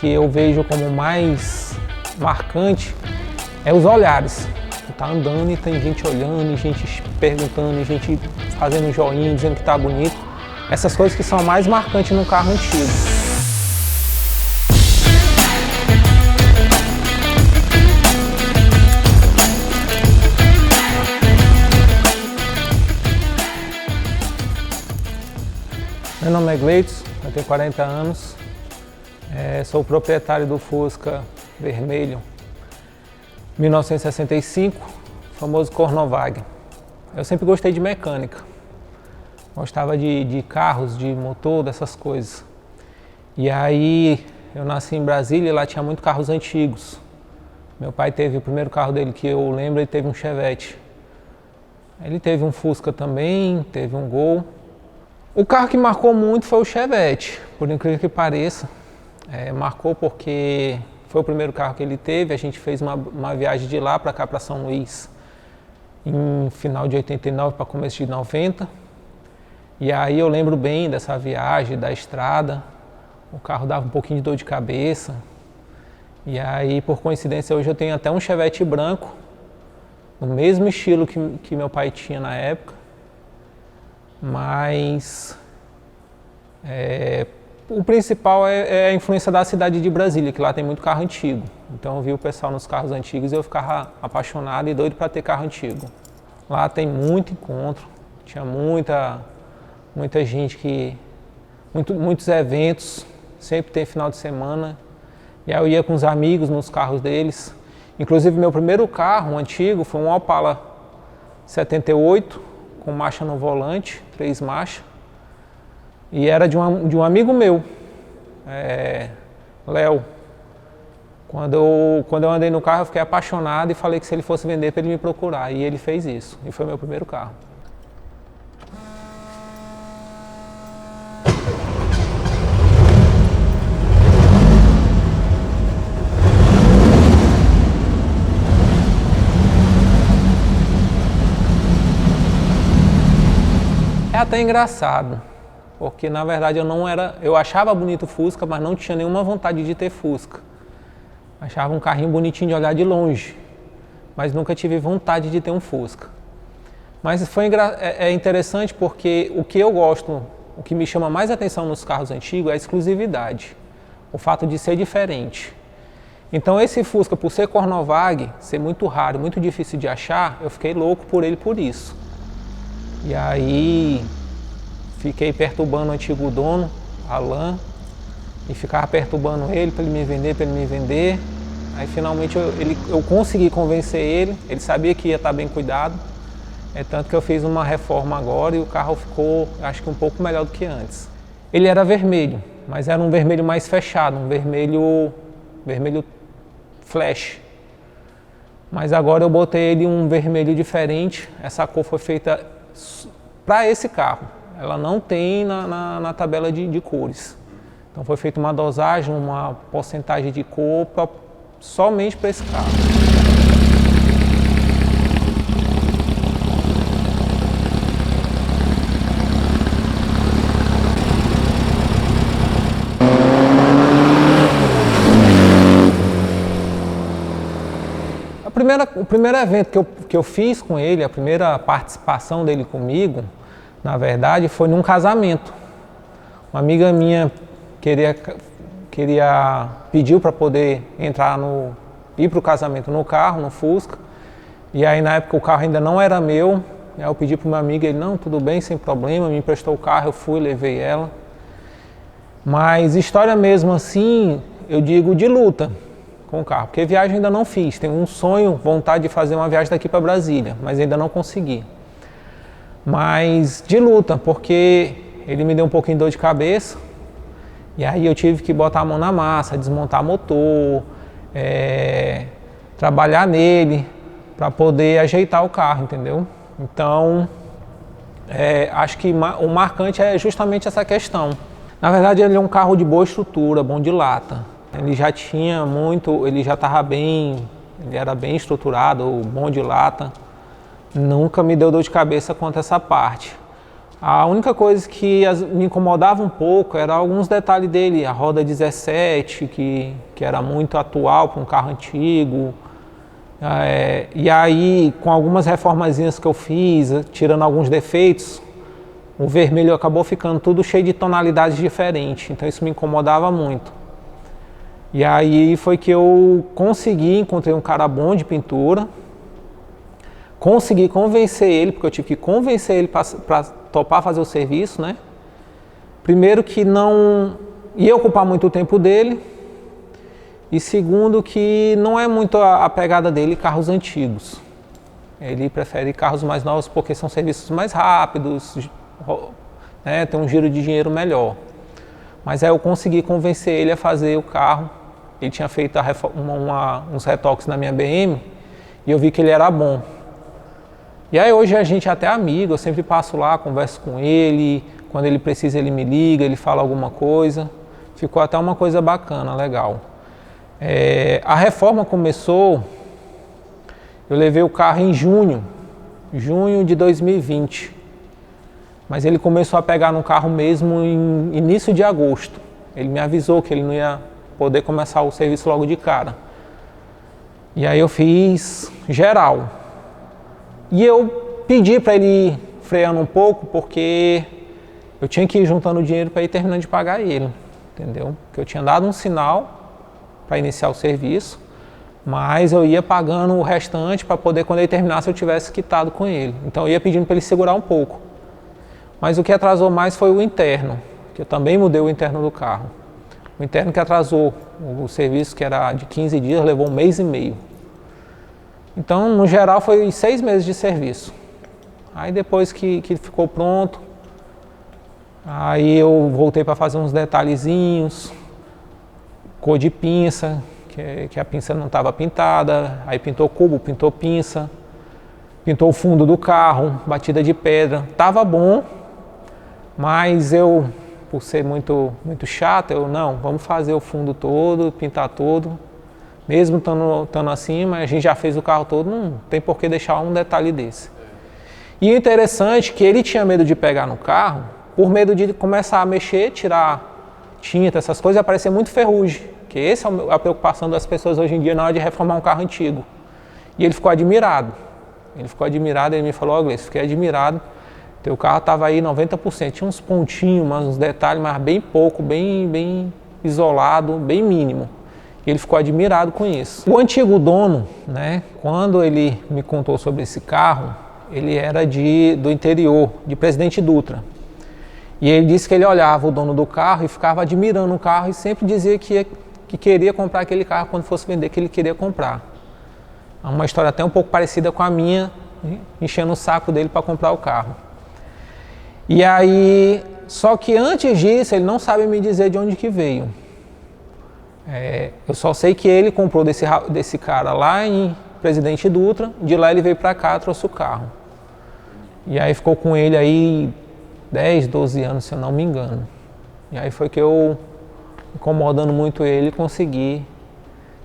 que eu vejo como mais marcante é os olhares. Tá andando e tem gente olhando, e gente perguntando, e gente fazendo joinha, dizendo que tá bonito. Essas coisas que são mais marcantes no carro antigo. Meu nome é Gleidson, eu tenho 40 anos, sou o proprietário do Fusca vermelho 1965, famoso Cornovag. Eu sempre gostei de mecânica, gostava de carros, de motor, dessas coisas. E aí eu nasci em Brasília e lá tinha muitos carros antigos. Meu pai teve o primeiro carro dele que eu lembro, ele teve um Chevette. Ele teve um Fusca também, teve um Gol. O carro que marcou muito foi o Chevette, por incrível que pareça. Marcou porque foi o primeiro carro que ele teve. A gente fez uma viagem de lá para cá, para São Luís, em final de 89 para começo de 90. E aí eu lembro bem dessa viagem, da estrada. O carro dava um pouquinho de dor de cabeça. E aí, por coincidência, hoje eu tenho até um Chevette branco, no mesmo estilo que meu pai tinha na época. Mas o principal é a influência da cidade de Brasília, que lá tem muito carro antigo. Então eu vi o pessoal nos carros antigos e eu ficava apaixonado e doido para ter carro antigo. Lá tem muito encontro, tinha muita gente, muitos eventos, sempre tem final de semana. E aí eu ia com os amigos nos carros deles. Inclusive meu primeiro carro, um antigo, foi um Opala 78, com marcha no volante, 3 marchas. E era de um amigo meu, Léo. Quando eu andei no carro, eu fiquei apaixonado e falei que se ele fosse vender, para ele me procurar. E ele fez isso, e foi meu primeiro carro. É até engraçado, porque na verdade eu achava bonito o Fusca, mas não tinha nenhuma vontade de ter Fusca. Achava um carrinho bonitinho de olhar de longe, mas nunca tive vontade de ter um Fusca. Mas é interessante porque o que eu gosto, o que me chama mais atenção nos carros antigos é a exclusividade, o fato de ser diferente. Então esse Fusca, por ser Cornovag, ser muito raro, muito difícil de achar, eu fiquei louco por ele por isso. E aí fiquei perturbando o antigo dono, Alan, e ficava perturbando ele para ele me vender. Aí finalmente eu consegui convencer ele sabia que ia estar bem cuidado. É tanto que eu fiz uma reforma agora e o carro ficou, acho que um pouco melhor do que antes. Ele era vermelho, mas era um vermelho mais fechado, um vermelho flash. Mas agora eu botei ele um vermelho diferente, essa cor foi feita para esse carro. Ela não tem na tabela de cores. Então foi feita uma dosagem, uma porcentagem de cor somente para esse carro. O primeiro evento que eu fiz com ele, a primeira participação dele comigo, na verdade, foi num casamento. Uma amiga minha pediu para poder ir para o casamento no carro, no Fusca. E aí na época o carro ainda não era meu. Aí eu pedi para o meu amigo, ele, não, tudo bem, sem problema, me emprestou o carro, eu fui, levei ela. Mas história mesmo assim, eu digo de luta com o carro, porque viagem ainda não fiz. Tenho um sonho, vontade de fazer uma viagem daqui para Brasília, mas ainda não consegui. Mas de luta, porque ele me deu um pouquinho de dor de cabeça, e aí eu tive que botar a mão na massa, desmontar motor, trabalhar nele, para poder ajeitar o carro, entendeu? Então, acho que o marcante é justamente essa questão. Na verdade, ele é um carro de boa estrutura, bom de lata. Ele já estava bem, ele era bem estruturado, bom de lata. Nunca me deu dor de cabeça quanto a essa parte. A única coisa que me incomodava um pouco era alguns detalhes dele, a roda 17, que era muito atual para um carro antigo. E aí, com algumas reformazinhas que eu fiz, tirando alguns defeitos, o vermelho acabou ficando tudo cheio de tonalidades diferentes, então isso me incomodava muito. E aí foi que eu encontrei um cara bom de pintura, consegui convencer ele, porque eu tive que convencer ele para topar fazer o serviço, né? Primeiro que não ia ocupar muito o tempo dele, e segundo que não é muito a pegada dele carros antigos. Ele prefere carros mais novos porque são serviços mais rápidos, né? Tem um giro de dinheiro melhor. Mas aí eu consegui convencer ele a fazer o carro. Ele tinha feito uns retoques na minha BM e eu vi que ele era bom. E aí hoje a gente é até amigo, eu sempre passo lá, converso com ele, quando ele precisa ele me liga, ele fala alguma coisa. Ficou até uma coisa bacana, legal. A reforma começou, eu levei o carro em junho de 2020. Mas ele começou a pegar no carro mesmo em início de agosto. Ele me avisou que ele não ia poder começar o serviço logo de cara. E aí eu fiz geral. E eu pedi para ele ir freando um pouco, porque eu tinha que ir juntando dinheiro para ir terminando de pagar ele, entendeu? Porque eu tinha dado um sinal para iniciar o serviço, mas eu ia pagando o restante para poder, quando ele terminasse, eu tivesse quitado com ele. Então eu ia pedindo para ele segurar um pouco. Mas o que atrasou mais foi o interno, que eu também mudei o interno do carro. O interno que atrasou, o serviço que era de 15 dias, levou 1 mês e meio. Então, no geral, foi 6 meses de serviço. Aí depois que ficou pronto, aí eu voltei para fazer uns detalhezinhos, cor de pinça, que a pinça não estava pintada, aí pintou cubo, pintou pinça, pintou o fundo do carro, batida de pedra. Tava bom, mas eu, por ser muito chato, vamos fazer o fundo todo, pintar todo. Mesmo estando assim, mas a gente já fez o carro todo, não tem por que deixar um detalhe desse. E o interessante é que ele tinha medo de pegar no carro, por medo de começar a mexer, tirar tinta, essas coisas, e aparecer muito ferrugem. Que essa é a preocupação das pessoas hoje em dia na hora de reformar um carro antigo. E ele ficou admirado. Ele me falou: ó, Gleice, fiquei admirado. Teu carro estava aí 90%, tinha uns pontinhos, uns detalhes, mas bem pouco, bem isolado, bem mínimo. E ele ficou admirado com isso. O antigo dono, né, quando ele me contou sobre esse carro, ele era do interior, de Presidente Dutra. E ele disse que ele olhava o dono do carro e ficava admirando o carro e sempre dizia que queria comprar aquele carro quando fosse vender, que ele queria comprar. É uma história até um pouco parecida com a minha, enchendo o saco dele para comprar o carro. E aí, só que antes disso, ele não sabe me dizer de onde que veio. Eu só sei que ele comprou desse cara lá em Presidente Dutra, de lá ele veio para cá, trouxe o carro. E aí ficou com ele aí 10, 12 anos, se eu não me engano. E aí foi que eu, incomodando muito ele, consegui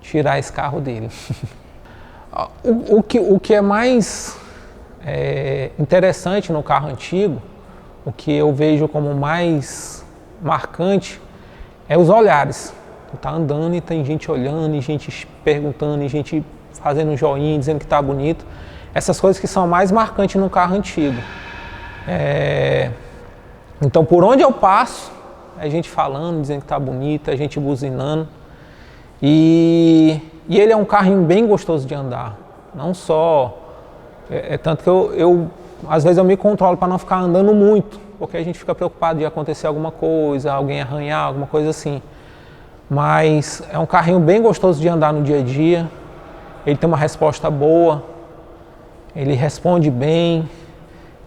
tirar esse carro dele. O que é mais interessante no carro antigo, o que eu vejo como mais marcante, é os olhares. Tu tá andando e tem gente olhando, e gente perguntando, e gente fazendo um joinha, dizendo que tá bonito. Essas coisas que são mais marcantes no carro antigo. Então, por onde eu passo, a gente falando, dizendo que tá bonito, a gente buzinando. E ele é um carrinho bem gostoso de andar. Não só... tanto que eu às vezes eu me controlo para não ficar andando muito, porque a gente fica preocupado de acontecer alguma coisa, alguém arranhar, alguma coisa assim. Mas é um carrinho bem gostoso de andar no dia a dia. Ele tem uma resposta boa, ele responde bem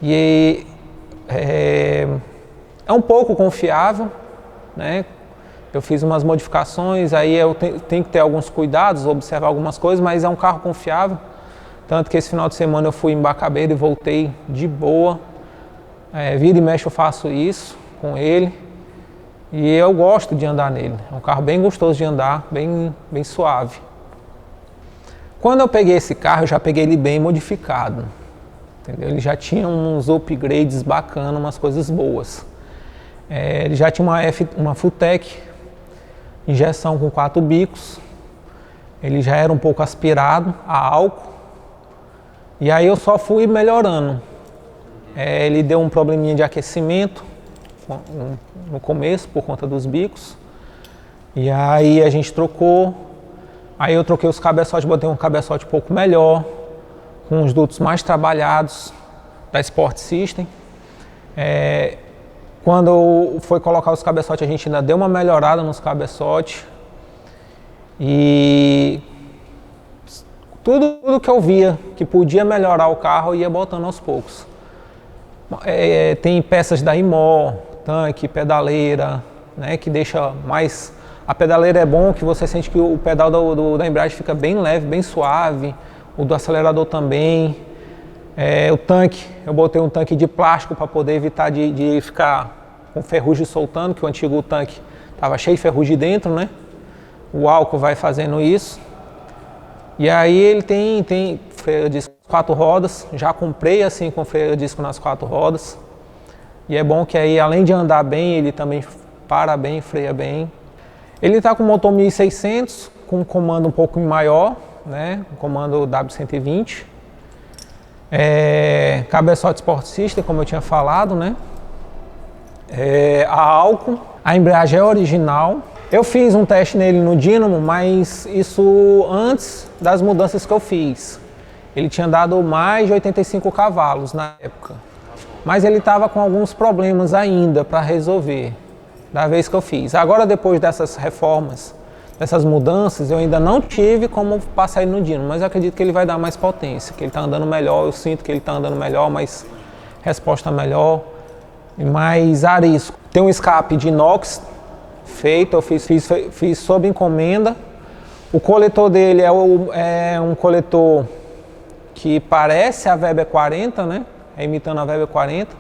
e é um pouco confiável, né? Eu fiz umas modificações, aí eu tenho que ter alguns cuidados, observar algumas coisas, mas é um carro confiável. Tanto que esse final de semana eu fui em Bacabeira e voltei de boa. Vira e mexe eu faço isso com ele. E eu gosto de andar nele. É um carro bem gostoso de andar, bem suave. Quando eu peguei esse carro, eu já peguei ele bem modificado. entendeu? Ele já tinha uns upgrades bacanas, umas coisas boas. Ele já tinha uma Fulltech, injeção com 4 bicos. Ele já era um pouco aspirado a álcool. E aí eu só fui melhorando. Ele deu um probleminha de aquecimento no começo, por conta dos bicos. E aí a gente trocou. Aí eu troquei os cabeçotes, botei um cabeçote um pouco melhor, com os dutos mais trabalhados da Sport System. Quando foi colocar os cabeçotes, a gente ainda deu uma melhorada nos cabeçotes. E tudo que eu via que podia melhorar o carro, eu ia botando aos poucos. Tem peças da Imó, tanque, pedaleira, né, que deixa mais... A pedaleira é bom, que você sente que o pedal da embreagem fica bem leve, bem suave. O do acelerador também. O tanque, eu botei um tanque de plástico para poder evitar de ficar com ferrugem soltando, que o antigo tanque estava cheio de ferrugem dentro, né? O álcool vai fazendo isso. E aí ele tem freio a disco nas 4 rodas. Já comprei assim com freio a disco nas 4 rodas. E é bom que aí, além de andar bem, ele também para bem, freia bem. Ele está com motor 1600, com um comando um pouco maior, né? Um comando W120. Cabeçote Sport System, como eu tinha falado, né? A álcool. A embreagem é original. Eu fiz um teste nele no dínamo, mas isso antes das mudanças que eu fiz. Ele tinha dado mais de 85 cavalos na época. Mas ele estava com alguns problemas ainda para resolver, da vez que eu fiz. Agora, depois dessas reformas, dessas mudanças, eu ainda não tive como passar ele no dínamo, mas eu acredito que ele vai dar mais potência, que ele está andando melhor, eu sinto que ele está andando melhor, mais resposta melhor e mais arisco. Tem um escape de inox feito, eu fiz sob encomenda. O coletor dele é um coletor que parece a Weber 40, né? Imitando a Weber 40.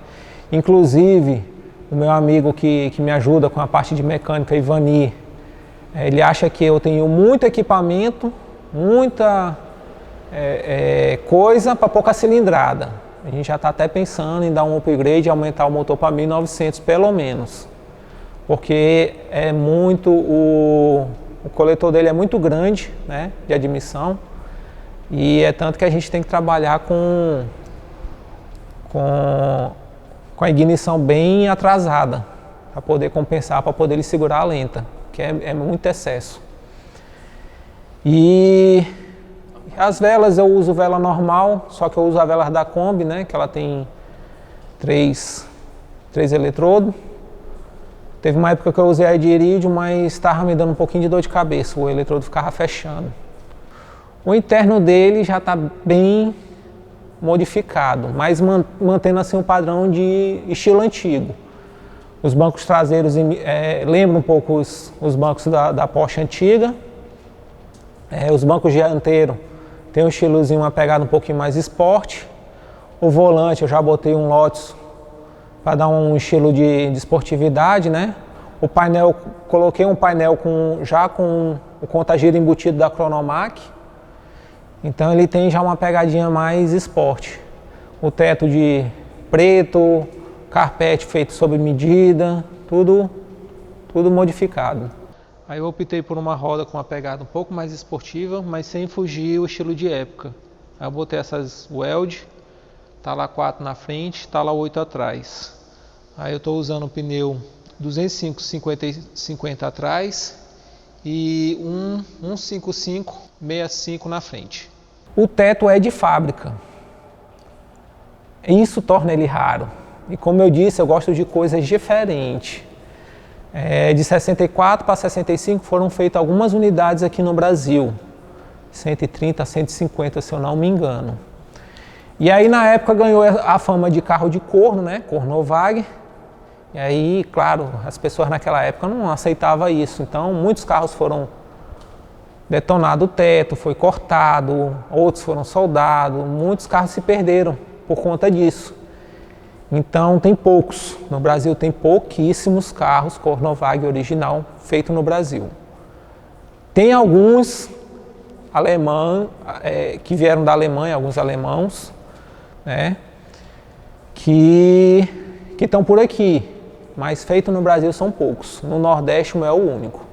Inclusive, o meu amigo que me ajuda com a parte de mecânica, Ivani, ele acha que eu tenho muito equipamento, muita coisa para pouca cilindrada. A gente já está até pensando em dar um upgrade e aumentar o motor para 1900 pelo menos. Porque o coletor dele é muito grande, né, de admissão. E é tanto que a gente tem que trabalhar com a ignição bem atrasada, para poder compensar, para poder ele segurar a lenta, que é muito excesso. E as velas eu uso vela normal, só que eu uso a vela da Kombi, né, que ela tem 3 eletrodos. Teve uma época que eu usei a de irídio, mas estava me dando um pouquinho de dor de cabeça, o eletrodo ficava fechando. O interno dele já está bem modificado, mas mantendo assim um padrão de estilo antigo. Os bancos traseiros lembram um pouco os bancos da Porsche antiga. Os bancos dianteiros tem um estilozinho, uma pegada um pouquinho mais esporte. O volante eu já botei um Lotus para dar um estilo de esportividade, né? O painel, coloquei um painel já com o conta-giro embutido da Chronomac. Então ele tem já uma pegadinha mais esporte. O teto de preto, carpete feito sob medida, tudo modificado. Aí eu optei por uma roda com uma pegada um pouco mais esportiva, mas sem fugir o estilo de época. Aí eu botei essas weld, tá lá 4 na frente, tá lá 8 atrás. Aí eu estou usando o pneu 205 50 atrás e 155 65 na frente. O teto é de fábrica. Isso torna ele raro. E como eu disse, eu gosto de coisas diferentes. De 64 para 65 foram feitas algumas unidades aqui no Brasil. 130 a 150, se eu não me engano. E aí na época ganhou a fama de carro de corno, né? Cornovag. E aí, claro, as pessoas naquela época não aceitavam isso. Então muitos carros foram detonado o teto, foi cortado, outros foram soldados, muitos carros se perderam por conta disso. Então tem poucos, no Brasil tem pouquíssimos carros Cornovag original feito no Brasil. Tem alguns alemães que vieram da Alemanha, alguns alemãos, né? que estão por aqui, mas feito no Brasil são poucos. No Nordeste o meu é o único.